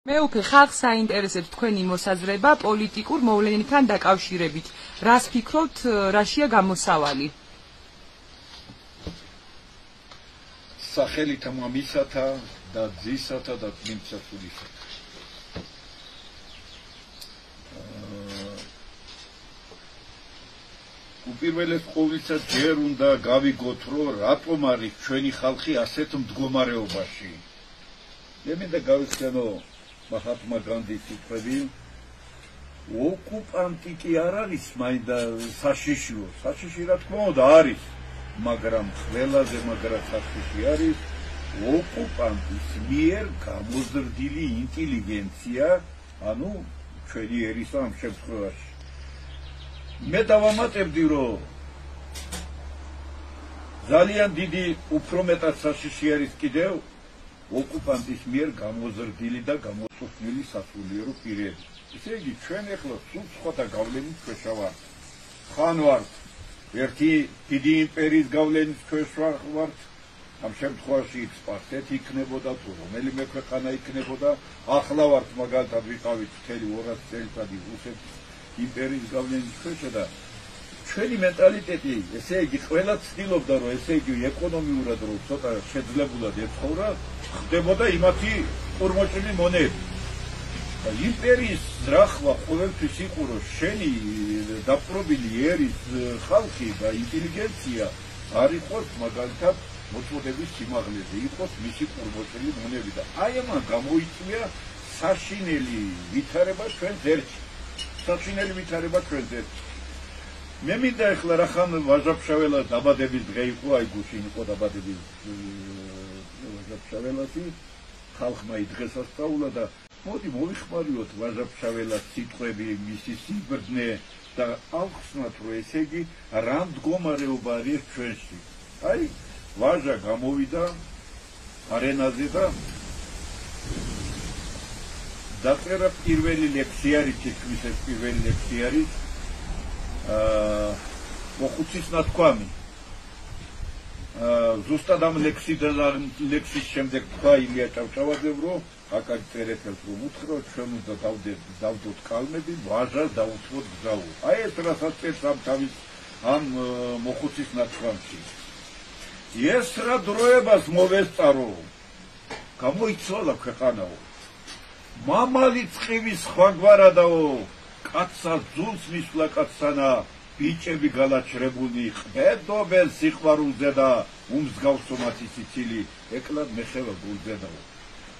მეუფე ხალხს საინტერესებს თქვენი მოსაზრება პოლიტიკურ მოვლენებთან დაკავშირებით. რას ფიქრობთ, რაშია გამოსავალი? სახელით მამისათა და ძისათა და წმინდსახურისათა. უპირველეს ყოვლისა ჯერ უნდა გავიგოთ, რომ რატომ არის ჩვენი ხალხი ასეთ მდგომარეობაში. მე მინდა გავიხსენო მაჰათმა განდის სიტყვები. ოკუპანტი კი არ არის მაინდა საშიშიო. საშიში რა თქმა უნდა არის, მაგრამ ყველაზე მაგრად საშიში არის ოკუპანტის მიერ გამოზრდილი ინტელიგენცია, ანუ ჩვენი ერისა ამ შემთხვევაში. მე დავამატებდი, რომ ძალიან დიდი უფრო მეტად საშიში არის კიდევ ოკუპანტის მიერ გამოზრდილი და გამოსუხნილი სასულიერო პირები. ისე იგი ჩვენ ახლა სულ სხვათა გავლენის ქვეშ ვართ. ხან ვართ ერთი დიდი იმპერიის გავლენის ქვეშ ვართ. ამ შემთხვევაში სპარტეთი იქნებოდა თუ რომელიმე ქვეყანა იქნებოდა. ახლა ვართ მაგალითად ვიყავით მთელი 200 წელიწადი რუსეთის იმპერიის გავლენის ქვეშ და ჩვენი მენტალიტეტი, ესე იგი, ყველა ცდილობდა, რომ ესე იგი ეკონომიურად რომ ცოტა შეძლებულად ეცხოვრა, ხდებოდა იმათი ყურმოჭრილი მონეტი. იმპერიის ძრახვა ყოველთვის იყო, რომ შენი დაპყრობილი ერის ხალხი და ინტელიგენცია არ იყოს მაგალითად მოწოდების სიმაღლეზე, იყოს მისი ყურმოჭრილი მონები და აი ამან გამოიწვია საშინელი ვითარება ჩვენს ერთში. საშინელი ვითარება ჩვენს ერთში. მე მინდა ახლა რახან ვაჟა-ფშაველას დაბადების დღე იყო, აი გუშინ იყო დაბადების ვაჟა-ფშაველასი, ხალხმა დღესასწაულა და მოდი მოვიხმარიოთ ვაჟა-ფშაველას სიტყვები, მისი სიბრძნე და ავხსნათ, რომ ესე იგი რა მდგომარეობა არის ჩვენში. აი ვაჟა გამოვიდა არენაზე და დაწერა პირველი ლექსი არის, თითქმის ეს პირველი ლექსი არის მოხუცის ნათქვამი. ზუსტად ამ ლექსის შემდეგ თქვა ილია ჭავჭავაძემ, რომ აკაკი წერეთელს რომ უთხრა, ჩვენ უნდა დავდოთ კალმები, ვაჟას დაუთმოთ გზაო. აი ეს რასაც წერს ამ მოხუცის ნათქვამში. ეს რა დროებას მოვესწარო, გამოიცვალა ქვეყანაო. მამალი წყივის ხვაგვარადაო, კაცსა ძულს მისვლა კაცსანა, ბიჭები გალაჩრებული, ყბედობენ სიყვარულზე და უმსგავსო მათი სიცილი, ეკლად მეხევა გულზედაო.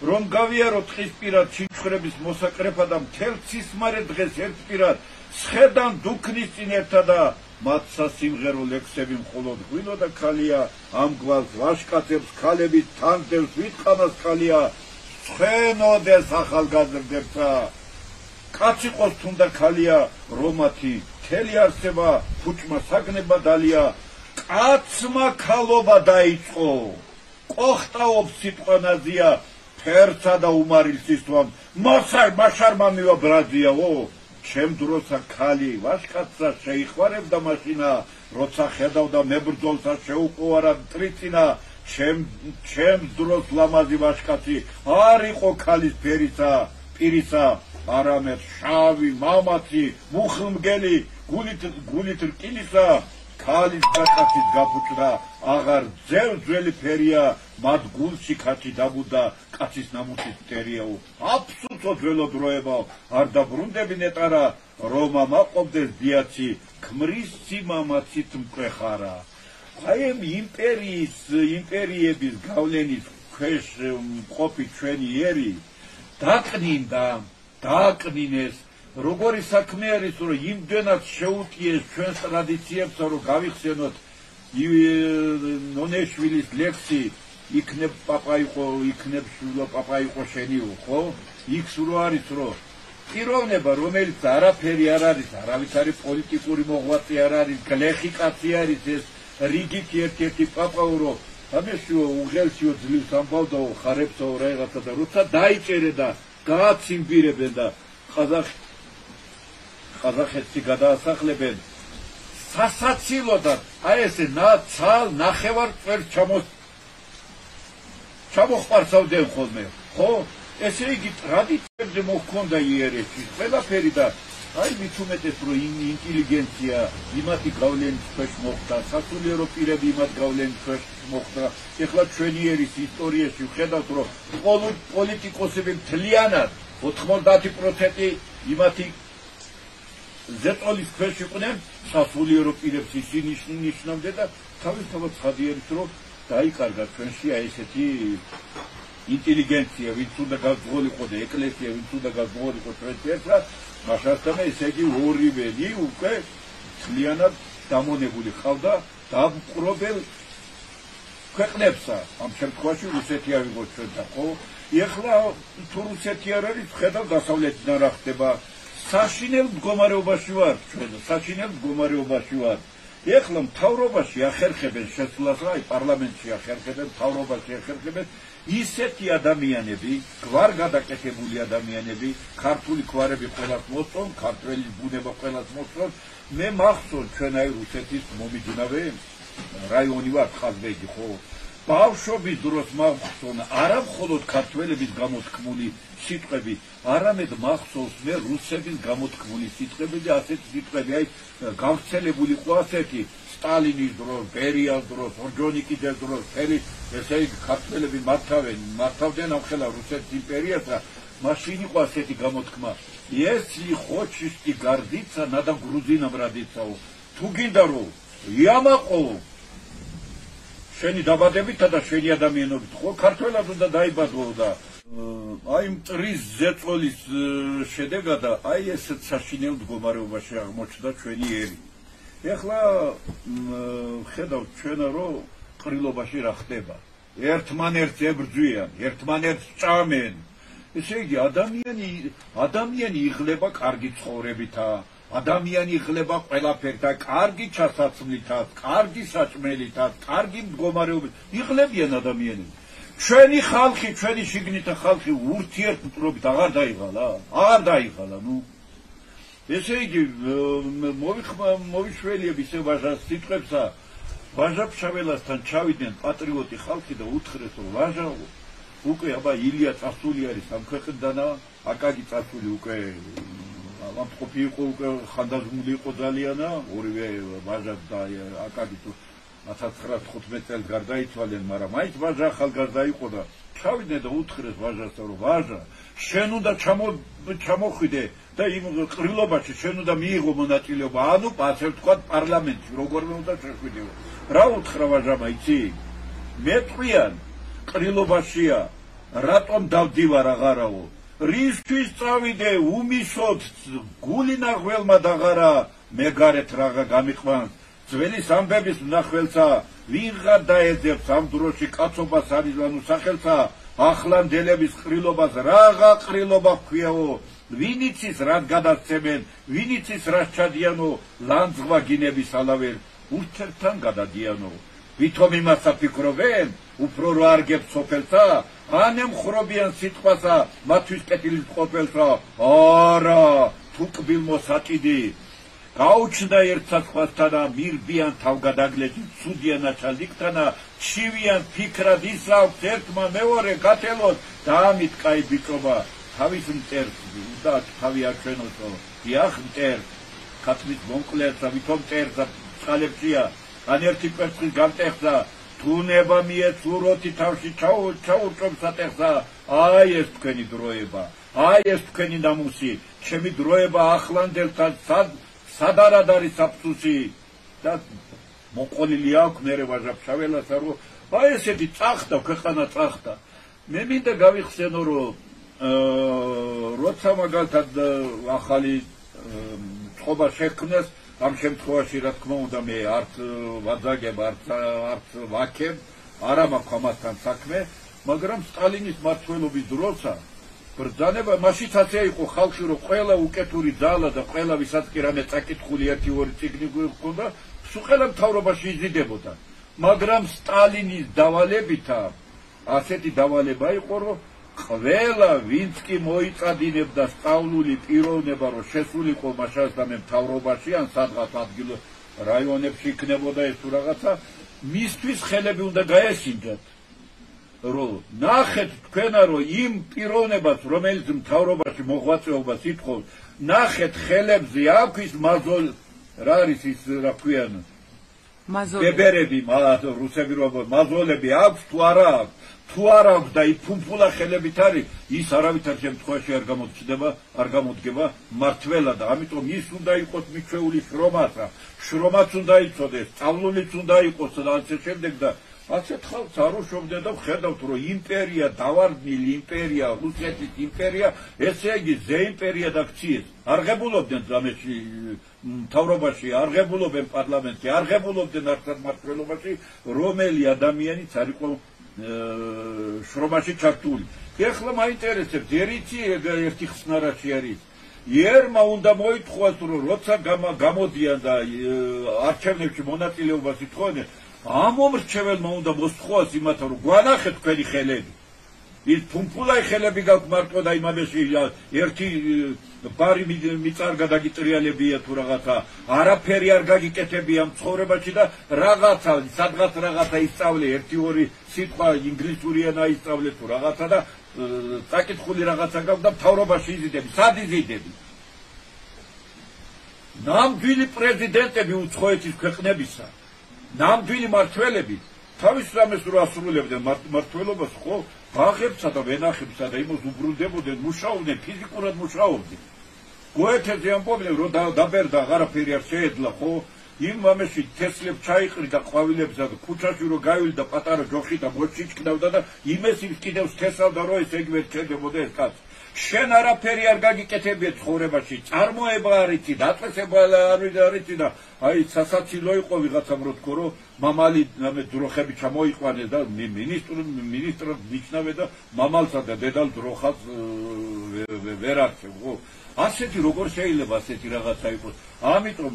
რომ გავიარო ტყისპირად ჩინჩხრების მოსაკრეფა და მთელ ცისმარე დღეს ერთპირად, სხედან დუქნის წინ ერთა და მათ სასიმღერო ლექსები მხოლოდ ღვინო და ქალია, ამ გვალს ვაშკაცებს ქალები თანდებს ვიტყანას ქალია, ცხენოდეს ახალგაზრდებსა. კაც იყოს თუნდა ქალია, რომათი მთელი არსება ფუჭმა საგნება დალია, კაცმა ქალობა დაიწყო, ყოხტაობს სიტყვანაზია, ფერცა და უმარილს ისვამ, მაშარმა მივა ბრაზიაო, ჩემ დროსა ქალი ვაშკაცსა შეიხوارებდა მაშინა, როცა ხედავდა მებრძოლსა შეუყოვარა ტრიცინა, ჩემ დროს ლამაზი ვაშკაცი არ იყო ქალის პირისა, არამედ შავი, მამაცი, მუხლმგელი, გულით რკინისა, ქალის კაცით გაფუჭდა, აღარ ძველი ფერია, მათ გულში ქათი დაბუდა, კაცის ნამუსის მტერიაო. აფსუსო ძველო დროებაო, არ დაბრუნდები ნეტარა, რომ ამაყობდეს დიაცი, ქმრის სიმამაცით მკვეხარა. აი ამ იმპერიების გავლენის ქვეშ მყოფი ჩვენი ერი დააკნინეს, როგორი საქმე არის, რომ იმდენად შეუტიეს ჩვენს ტრადიციებსა, რომ გავიხსენოთ ნონეშვილის ლექსი, იქნებ პაპა იყო, იქნებ შვილო პაპა იყო შენიო, ხო? იქ სულ არის, რომ პიროვნება, რომელიც არაფერი არ არის, არავითარი პოლიტიკური მოღვაწე არ არის, გლეხი კაცი არის ეს რიგით ერთ-ერთი პაპაო, რომ ამეშიო უღელსიო ძლივს ამბავდაო, ხარებსაო რაღაცა და როცა დაიჭერე და გააცინბირებენ და ყაზახეთში გადაასახლებენ სასაცილოდან, აი ესე ცალ ნახევარ წვერს ჩამოხპარსავდნენ ხოლმე, ხო? ესე იგი ტრადიციებზე მოხონდა იერესში ყველაფერი და აი მით უმეტეს რომ ინტელიგენცია იმათი გავლენის ქვეშ მოხდა, სასულიერო პირები იმათ გავლენის ქვეშ მოხდა. ეხლა ჩვენი ერის ისტორიაში ვხედავთ რომ პოლიტიკოსები მთლიანად 90% იმათი ზეწოლის ქვეშ იყვნენ სასულიერო პირებს ისინი ნიშნავდნენ და თავისთავად ხადიერის რომ დაიკარგა ჩვენში აი ესეთი ინტელიგენცია, ვინც უნდა გაზღოლიყო და ეკლესია, ვინც უნდა გაზღოლიყო ჩვენს ერთად, მაშასთან ესე იგი ორივენი უკვე მთლიანად დამონებული ხავდა დამპყრობელ ქვეყნებსა. ამ შემთხვევაში რუსეთი ავიღოთ ჩვენთან, ხო? ეხლა თუ რუსეთი არ არის, ხედავ დასავლეთიდან რა ხდება. საშინელ მდგომარეობაში ვარ ჩვენ, საშინელ მდგომარეობაში ვარ. ეხლა მთავრობაში ახერხებენ შესვლას, აი პარლამენტში ახერხებენ, მთავრობაში ახერხებენ ისეთი ადამიანები, გვარ გადაკეთებული ადამიანები, ქართული გვარები ყველას მოსწონ, ქართველი ბუნება ყველას მოსწონ. მე მახსოვს ჩვენ აი რუსეთის მომიჯნავე რაიონი ვარ ხაზბეგი, ხო? ბავშვობის დროს მახსოვს არა მხოლოდ ქართველების გამოთქმული სიტყვები, არამედ მახსოვს მე რუსების გამოთქმული სიტყვები და ასეთი სიტყვები, აი გავრცელებული იყო ასეთი სტალინის დროს, ბერიას დროს, ორჯონიკიძეს დროს, ესე იგი ქართველები მართავდნენ ამხელა რუსეთის იმპერიას და მაშინ იყო ასეთი გამოთქმა. Если хочешь и гордиться, надо грузинам родиться. თუ გინდა რომ იამაყო შენი დაბადებითა და შენი ადამიანობით, ხო ქართველად უნდა დაიბადო და აი მტრის ზეწოლის შედეგად აი ესეთ საშინელ მდგომარეობაში აღმოჩნდა ჩვენი ერი. ეხლა ხედავთ ჩვენა რომ ყრილობაში რა ხდება. ერთმანერთს ებრძვიან, ერთმანერთს ჭამენ. ესე იგი ადამიანი იღლება კარგი ცხოვრებითა, ადამიანი იღლება ყველაფერთა, კარგი ჩასაცმლითაც, კარგი საჭმელითაც, კარგი მდგომარეობით იღლებიან ადამიანები. ჩვენი ხალხი, ჩვენი შიგნითა ხალხი ურთიერთმკვლობით აღარ დაიღალა, აღარ დაიღალა, ნუ. ესე იგი მოვიშველიებ ისე ვაჟას სიტყვებსა, ვაჟა ფშაველასთან ჩავიდნენ პატრიოტი ხალხი და უთხრეს რომ ვაჟა უკვე აბა ილია წასული არის ამ ქვეყნიდანა, აკაკი წასული უკვე ამყოფი იყო, უკვე ხანდაზმული იყო ძალიანა, ორივე ვაჟა და აკაკი 1915 წელს გარდაიცვალენ, მაგრამ მაინც ვაჟა ახალგაზრდა იყო და ჩავიდნენ და უთხრეს ვაჟას რომ ვაჟა შენ უნდა ჩამოხვიდე და იმ ყრილობაში შენ უნდა მიიღო მონაწილეობა, ანუ ასე ვთქვათ პარლამენტში როგორმე უნდა შეხვიდეო. რა უთხრა ვაჟამა იცი? მე ტყვიან ყრილობაშია, რატომ დავდივარ აღარაო? რისთვის წავიდე უმისოდ გული ნახველმა დაღარა, მე გარეთ რაღა გამიყვანს ძველი სამბების მნახველსა, ვიღარ დაეძებს ამ დროში კაცობას არის ანუ სახელსა, ახლანდელების ყრილობას რაღა ყრილობა ჰქვიაო, ვინ იცის რად გადასცემენ, ვინ იცის რას ჩადიანო, ლანძღვა გინების ალავერ ურთერთან გადადიანო. ვითომ იმას აფიქრობენ, უფრო რო არგებს სოფელსა, ან ემხრობიან სიტყვასა, მათთვის კეთილის ყოფელსა, არა, თუ კბილმო საჭიდი. გაუჩნდა ერთსა სხვასთანა, მირბიან თავგადაგლეჯით, ცუდიან აჩალდიქტანა, ჩივიან ფიქრად ისრავს ერთმა მეორე გათელოთ, და ამით კაი ბიჭობა, თავის მტერს და თავი აჩვენოსო, დიახ მტერს, ქათმის მომკლეთა, ვითომ მტერსა წყალებშია, ან ერთი კვერცხის გამტეხსა, თუ ნება მიეცუროთი თავში ჩაურჭომ სატეხსა, აი ეს თქვენი დროება, აი ეს თქვენი ნამუსი, ჩემი დროება ახლანდელთან სადარად არის აფსუსი და მოყოლილი აქვს მერე ვაჟა ფშაველასა რომ აი ესეთი წახდა, ქვეყანა წახდა. მე მინდა გავიხსენო რომ როცა მაგალითად ახალი წყობა შექმნეს, ამ შემთხვევაში რა თქმა უნდა მე არც ვაძაგებ, არც ვაქებ, არა მაქვს ამასთან საქმე, მაგრამ სტალინის მმართველობის დროცა ბრძანება მაშინაც ასე იყო ხალხი რომ ყველა უკეთური ძალა და ყველა ვისაც კი რამე წაკითხული 1-2 წიგნი გვქონდა, სულ მთავრობაში იზრდებოდა. მაგრამ სტალინის დავალებითა ასეთი დავალება იყო რომ ყველა ვინც კი მოიწადინებდა სწავლული პიროვნება რომ შესულიყო მაშასთან მთავრობაში ან სადღაც ადგილ რაიონებში იქნებოდა ეს თუ რაღაცა, მისთვის ხელები უნდა გაესინჯათ. რომ ნახეთ თქვენა რომ იმ პიროვნებას რომელიც მთავრობაში მოღვაწეობას ითხოვს ნახეთ ხელებზე აქვს მაზოლ რა არის ის რა ქვიან ბებერები რუსები რომ მაზოლები აქვს თუ არა აქვს თუ არ აქვს და იფუმფულა ხელებით არის ის არავითარ შემთხვევაში არ გამოდგება მართველად და ამიტომ ის უნდა იყოს მიჩვეული შრომაც უნდა იცოდეს სწავლულიც უნდა იყოს და ასე შემდეგ და ასეთ ხალხს არ უშობდნენ და ხედავთ რომ იმპერია დავარდნილი იმპერია რუსეთის იმპერია ესე იგი ზე იმპერია დაქციეს არ ღებულობდნენ ზამეში მთავრობაში არ ღებულობენ პარლამენტში არ ღებულობდნენ არცად მმართველობაში რომელი ადამიანიც არ იყო შრომაში ჩართული ეხლა მაინტერესებს ერიცი ერთი ხსნარაში არის ერმა უნდა მოითხოვოს რომ როცა გამოდიან და არჩევნებში მონაწილეობას ითხოვდნენ ამ მომრჩეველმა უნდა მოსთხოვოს იმათა რომ გვანახეთ თქვენი ხელები ის ფუმფულაი ხელები გაქვთ მარტო და იმამეში ერთი ბარი მიწარგა დაგიტრიალებია თუ რაღაცა არაფერი არ გაგიკეთებია ცხოვრებაში და რაღაცა სადღაც რაღაცა ისწავლე ერთი ორი სიტყვა ინგლისური ენა ისწავლე თუ რაღაცა და საკითხული რაღაცა გაქვს და მთავრობაში იზიდები სად იზიდები ნამდვილი პრეზიდენტები უცხოეთის ქვეყნებისა ნამდვილი მმართველები თავის რამეს რო ასრულებდნენ მმართველობას ხო ბაღებსა და ვენახებსა და იმას უბრუნდებოდნენ მუშაობდნენ ფიზიკურად მუშაობდნენ გოეთეზე ამბობდნენ რომ დაბერდა აღარაფერი არ შეეძლა ხო იმ ამაში თესლებს ჩაიყრიდა ყვავილებსა და ქუჩაში რო გავიდა პატარა ჯოხი და მოჩიჩკდავდა და იმეს კიდევ თესავდა რომ ეს ეგ ვერ ჩერდებოდა ეს კაცი შენ არაფერი არ გაგიკეთებია ცხოვრებაში წარმოება არ იცი დაწესება არ იცი და აი სასაცილო იყო ვიღაცამ რო თქო რომ მამალი ამე ძროხები ჩამოიყვანეს და მინისტრად ნიშნავე და მამალსა და დედალ ძროხას ვერ არჩევ ხო ასეთი როგორ შეიძლება ასეთი რაღაცა იყოს ამიტომ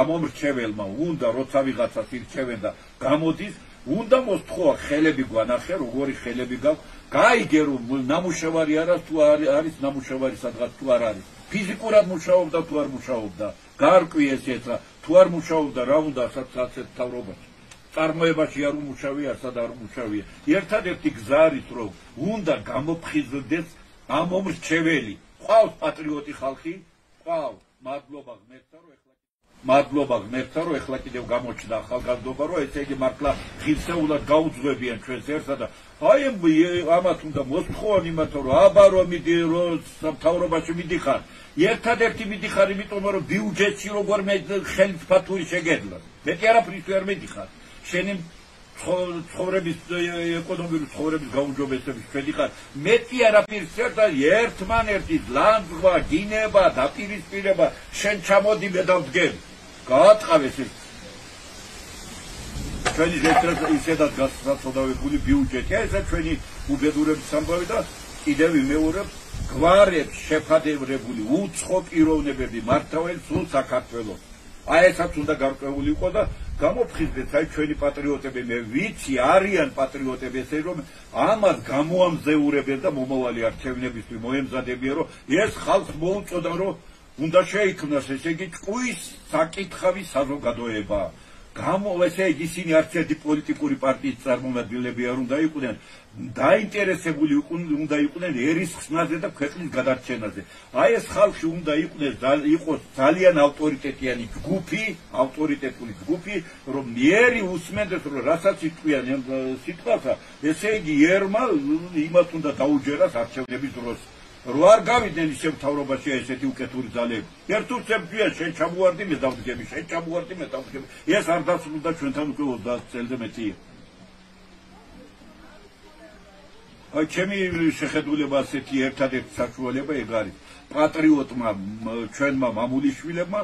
ამომრჩეველმა უნდა როცა ვიღაცას ირჩევენ და გამოდის უნდა მოსთხოვა ხელები გვანახე როგორი ხელები გაქვს გაიგე რომ ნამუშევარი არა თუ არის ნამუშევარი სადღაც თუ არ არის ფიზიკურად მუშაობდა თუ არ მუშაობდა გარკვი ესეცა თუ არ მუშაობდა რა უნდა ასეთ თავრობაში წარმოებაში არ უმუშავია სად არ უმუშავია ერთადერთი გზა არის რომ უნდა გამოფხიზლდეს ამომრჩეველი ყავს პატრიოტი ხალხი ყავს მადლობა ღმერთსა რომ ეხლა კიდევ გამოჩნდა ახალგაზრდობა რომ ესე იგი მართლა ღირსეულად გაუძღვებიან ჩვენს ერთსა და აი ამათ უნდა მოსთხოვან იმათ რომ აბა რომ მიდი რომ სამთავრობაში მიდიხარ ერთადერთი მიდიხარ იმიტომ რომ ბიუჯეტში როგორ მე ხელით ფათური შეგედლა მეტი არაფრის ვერ მიდიხარ შენი ცხოვრების ეკონომიკური ცხოვრების გაუმჯობესების შედიხარ მეტი არაფერს და ერთმანერთი ლანძღვა გინება დაპირისპირება შენ ჩამოდი მე დავდგები გაატყავეს ეს ჩვენი ისედაც გასაცოდავებული ბიუჯეტია ესა ჩვენი უბედურების ამბავი და კიდევ ვიმეორებ გვარებს შეფადევრებული უცხო პიროვნებები მართავენ სულ საქართველოს აი ესაც უნდა გარკვეული იყო და გამოფხიზდეთ აი ჩვენი პატრიოტები მე ვიცი არიან პატრიოტები ესე რომ ამას გამოამზეურებენ და მომავალი არჩევნებისთვის მოემზადებიან რომ ეს ხალხს მოუწოდა რომ უნდა შეიქმნას ესე იგი ჭკუის საკითხავი საზოგადოება ესე იგი ისინი არც ერთი პოლიტიკური პარტიის წარმომადგენლები არ უნდა იყვნენ დაინტერესებული უნდა იყვნენ ერის ხსნაზე და ქვეყნის გადარჩენაზე აი ეს ხალხი უნდა იყოს ძალიან ავტორიტეტიანი ჯგუფი რომ ერი უსმენდეს რომ რასაც იტყვიან სიტყვასა ესე იგი ერმა იმას უნდა დაუჯერას არჩევნების დროს რო არ გავიდნენ ისე მთავრობაში ესეთი უკეთური ძალები ერთურცებია შენ ჩამოვარდი მე დავდგები ეს არ დასრულდა ჩვენთან უკვე 30 წელზე მეტია აი ჩემი შეხედულება ასეთი ერთადერთი საშუალება ეგ არის პატრიოტმა ჩვენმა მამულიშვილებმა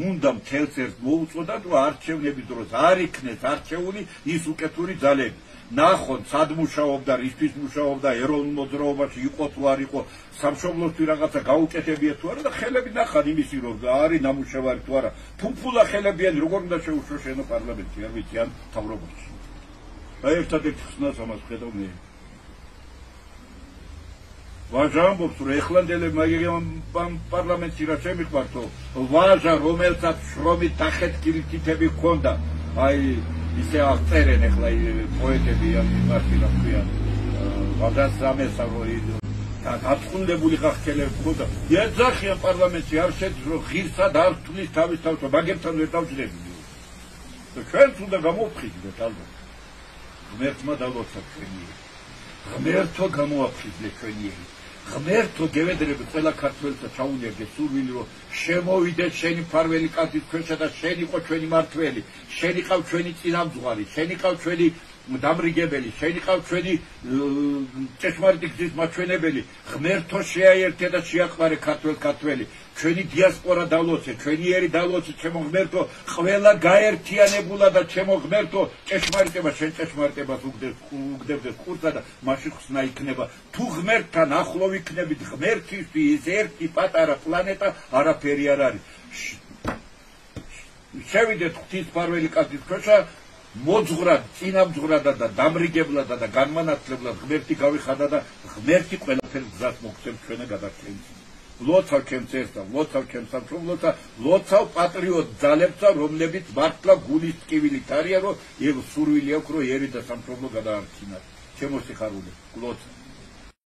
უნდა მთელს ერთ მოუწოდათ რომ არჩევნების დროს არ იქნეს არჩეული ის უკეთური ძალები ნახონ სად მუშაობდა რისთვის მუშაობდა ეროვნულ მოძრაობაში იყო თუ არ იყო სამშობლოსთვის რაღაცა გაუკეთებია თუ არა და ხელები ნახან იმისი რომ არის ნამუშევარი თუ არა ფუფულა ხელებიანი როგორ უნდა შეუშვო შენო პარლამენტში არ ვიცი ან თავრობაში აი ერთადერთი ხსნას ამას ხედავ მე ვაჟა ამბობს რომ ეხლანდელი პარლამენტში რა შემიყვართო ვაჟა რომელსაც შრომით დახეთქილი თითები ჰქონდა აი ისე აღწერენ ახლა პოეტები ან იმართი რა ქვია ვადას სამესავი და გაწუნდებული ხახელები ხო და ეძახიან პარლამენტში არ შეძლო რომ ღირსად არ თulis თავის თავს მაგებთან ვერ დავჭრები და ჩვენ უნდა გამოვფრთხილდეთ ალბათ ღმერთმა დალოცა ჩვენი ღმერთო გამოაფრთხილდეთ ჩვენი ღმერთო გევედრებით ყველა ქართველთა ჩაუნერგეთ სურვილი რომ შემოვიდეთ შენი ფარველი კაცის ქვეშა და შენ იყო ჩვენი მართველი შენ იყავ ჩვენი წინამძღვარი შენ იყავ ჩვენი დამრიგებელი შენ იყავ ჩვენი ჭეშმარიტი გზის მაჩვენებელი ღმერთო შეაერთე და შეაყვარე ქართველი ჩვენი დიასპორა დალოცე ჩვენი ერი დალოცე ჩემო ღმერთო ყველა გაერთიანებულა და ჩემო ღმერთო ჭეშმარიტება შენ ჭეშმარიტებას უგდებდე ხურსა და მაშინ ხსნა იქნება თუ ღმერთთან ახლო ვიქნებით ღმერთისთვის ერთი პატარა პლანეტა არაფერი არ არის შევიდეთ ღვთის ფარველი კაცის ქვეშა მოძღვრად, წინამძღვრად და დამრიგებლად და განმანათლებლად ღმერთი გავიხადა და ღმერთი ყველაფერს გზას მოგცემს ჩვენა გადარჩენის. ლოცავ ჩემს ერთსა, ლოცავ ჩემს სამშობლოთა, ლოცავ პატრიოტ ძალებსა, რომლებიც მართლა გულის ტკივილით არიან, რომ სურვილი აქვს, რომ ერი და სამშობლო გადაარჩინათ. ჩემო სიხარული, ლოცავ.